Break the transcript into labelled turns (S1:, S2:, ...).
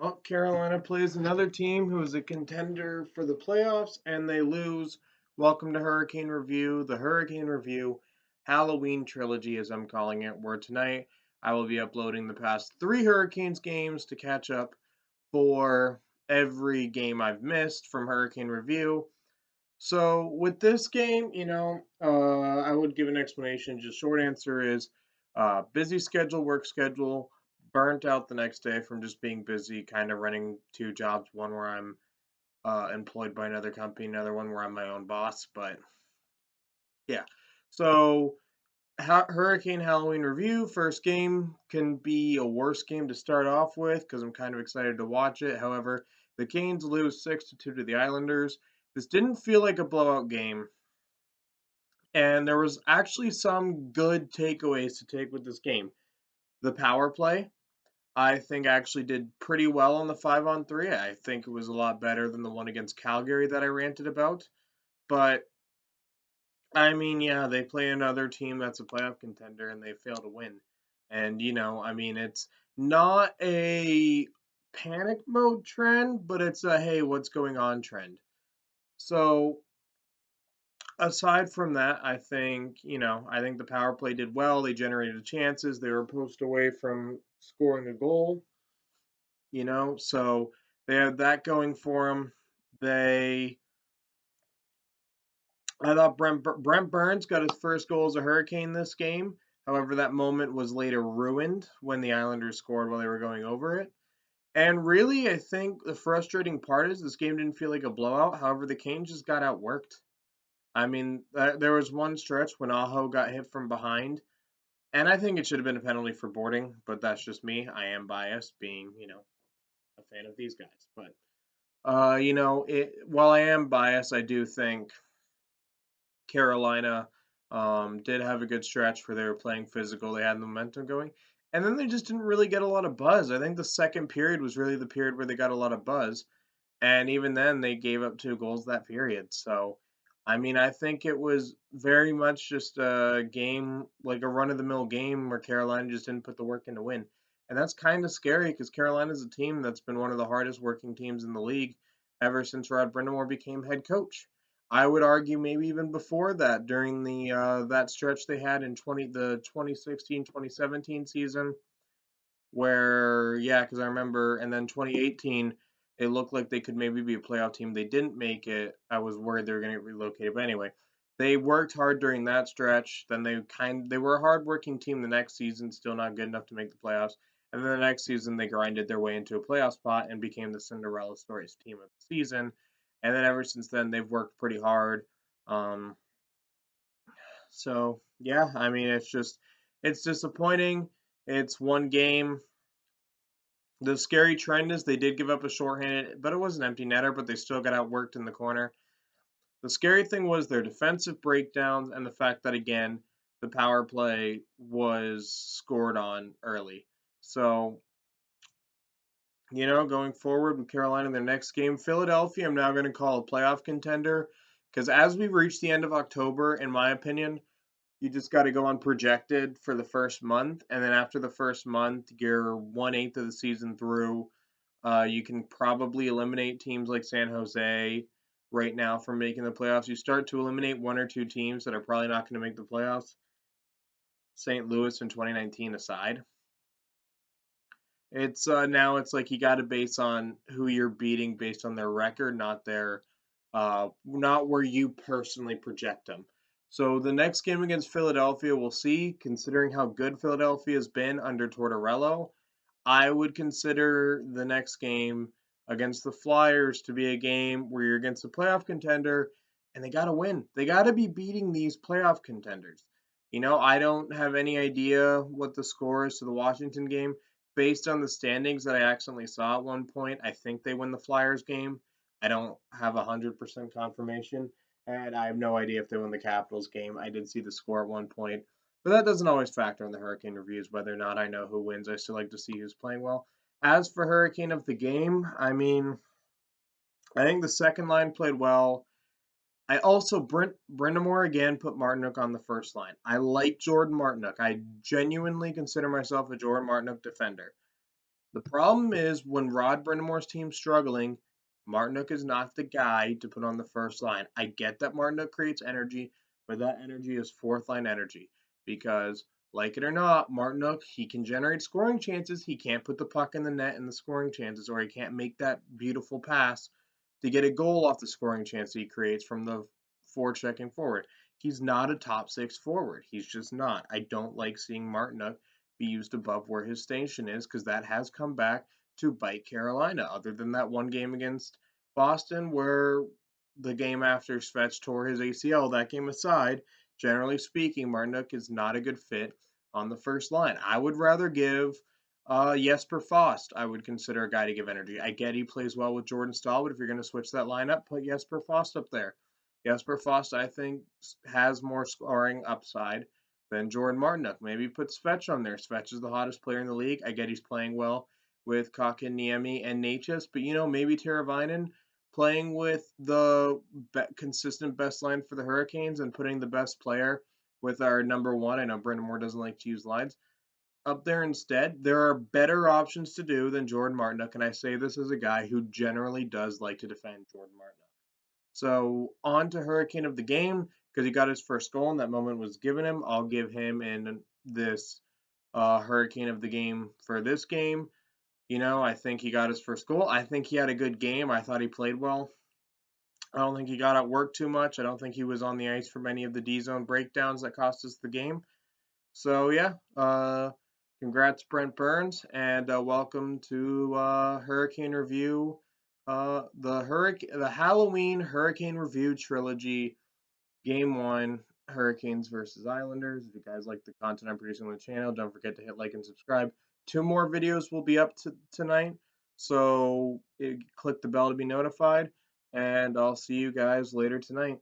S1: Well, Carolina plays another team who is a contender for the playoffs, and they lose. Welcome to Hurricane Review, the Hurricane Review Halloween trilogy, as I'm calling it, where tonight I will be uploading the past three Hurricanes games to catch up for every game I've missed from Hurricane Review. So, with this game, I would give an explanation. Just short answer is busy schedule, work schedule, burnt out the next day from just being busy, kind of running two jobs, one where I'm employed by another company, another one where I'm my own boss. But yeah, so Hurricane Halloween review. First game can be a worse game to start off with because I'm kind of excited to watch it. However, the Canes lose 6-2 to the Islanders. This didn't feel like a blowout game, and there was actually some good takeaways to take with this game. The power play, I think, actually did pretty well on the 5-on-3. I think it was a lot better than the one against Calgary that I ranted about. But I mean, yeah, they play another team that's a playoff contender and they fail to win. And it's not a panic mode trend, but it's a hey, what's going on trend. So aside from that, I think the power play did well. They generated chances. They were a post away from scoring a goal, so they had that going for them. They, I thought Brent Burns got his first goal as a Hurricane this game. However, that moment was later ruined when the Islanders scored while they were going over it. And really, I think the frustrating part is this game didn't feel like a blowout. However, the Canes just got outworked. I mean, there was one stretch when Aho got hit from behind, and I think it should have been a penalty for boarding, but that's just me. I am biased, being, a fan of these guys. But, while I am biased, I do think Carolina did have a good stretch where they were playing physical. They had momentum going. And then they just didn't really get a lot of buzz. I think the second period was really the period where they got a lot of buzz. And even then, they gave up two goals that period. So, I mean, I think it was very much just a game, like a run of the mill game where Carolina just didn't put the work in to win. And that's kind of scary because Carolina is a team that's been one of the hardest working teams in the league ever since Rod Brind'Amour became head coach. I would argue maybe even before that, during the that stretch they had in 2016-2017 season, where yeah, because I remember, and then 2018, it looked like they could maybe be a playoff team. They didn't make it. I was worried they were going to get relocated, but anyway, they worked hard during that stretch. Then they were a hard-working team the next season, still not good enough to make the playoffs. And then the next season, they grinded their way into a playoff spot and became the Cinderella Stories team of the season. And then ever since then, they've worked pretty hard. Um, so yeah, I mean, it's disappointing. It's one game. The scary trend is they did give up a shorthanded, but it was an empty netter, but they still got outworked in the corner. The scary thing was their defensive breakdowns and the fact that, again, the power play was scored on early. So, going forward with Carolina in their next game, Philadelphia, I'm now going to call a playoff contender because as we reach the end of October, in my opinion, you just got to go on projected for the first month. And then after the first month, you're 1/8 of the season through. You can probably eliminate teams like San Jose right now from making the playoffs. You start to eliminate one or two teams that are probably not going to make the playoffs, St. Louis in 2019 aside. It's now it's like you got to base on who you're beating based on their record, not where you personally project them. So the next game against Philadelphia, we'll see. Considering how good Philadelphia has been under Tortorella, I would consider the next game against the Flyers to be a game where you're against a playoff contender and they got to win. They got to be beating these playoff contenders. I don't have any idea what the score is to the Washington game. Based on the standings that I accidentally saw at one point, I think they win the Flyers game. I don't have 100% confirmation, and I have no idea if they win the Capitals game. I did see the score at one point. But that doesn't always factor in the Hurricane reviews, whether or not I know who wins. I still like to see who's playing well. As for Hurricane of the game, I mean, I think the second line played well. I also, Brind'Amour again put Martinook on the first line. I like Jordan Martinook. I genuinely consider myself a Jordan Martinook defender. The problem is when Rod Brind'Amour's team's struggling, Martinook is not the guy to put on the first line. I get that Martinook creates energy, but that energy is fourth line energy because, like it or not, Martinook, he can generate scoring chances. He can't put the puck in the net in the scoring chances, or he can't make that beautiful pass to get a goal off the scoring chance he creates from the forechecking forward. He's not a top six forward. He's just not. I don't like seeing Martinook be used above where his station is because that has come back to bite Carolina. Other than that one game against Boston, where the game after Svech tore his ACL, that game aside, generally speaking, Martinook is not a good fit on the first line. I would rather give Jesper Fast, I would consider a guy to give energy. I get he plays well with Jordan Stahl, but if you're going to switch that lineup, put Jesper Fast up there. Jesper Fast, I think, has more scoring upside than Jordan Martinook. Maybe put Svech on there. Svech is the hottest player in the league. I get he's playing well with Kotkaniemi and Natchez, but maybe Teravainen playing with the consistent best line for the Hurricanes and putting the best player with our number one. I know Brendan Moore doesn't like to use lines up there instead. There are better options to do than Jordan Martinook, and I say this as a guy who generally does like to defend Jordan Martinook. So on to Hurricane of the game because he got his first goal and that moment was given him. I'll give him in this Hurricane of the game for this game. I think he got his first goal. I think he had a good game. I thought he played well. I don't think he got outworked too much. I don't think he was on the ice for many of the D zone breakdowns that cost us the game. So yeah, congrats Brent Burns, and welcome to Hurricane Review, the Halloween Hurricane Review trilogy, Game One, Hurricanes versus Islanders. If you guys like the content I'm producing on the channel, don't forget to hit like and subscribe. 2 more videos will be up tonight, so click the bell to be notified, and I'll see you guys later tonight.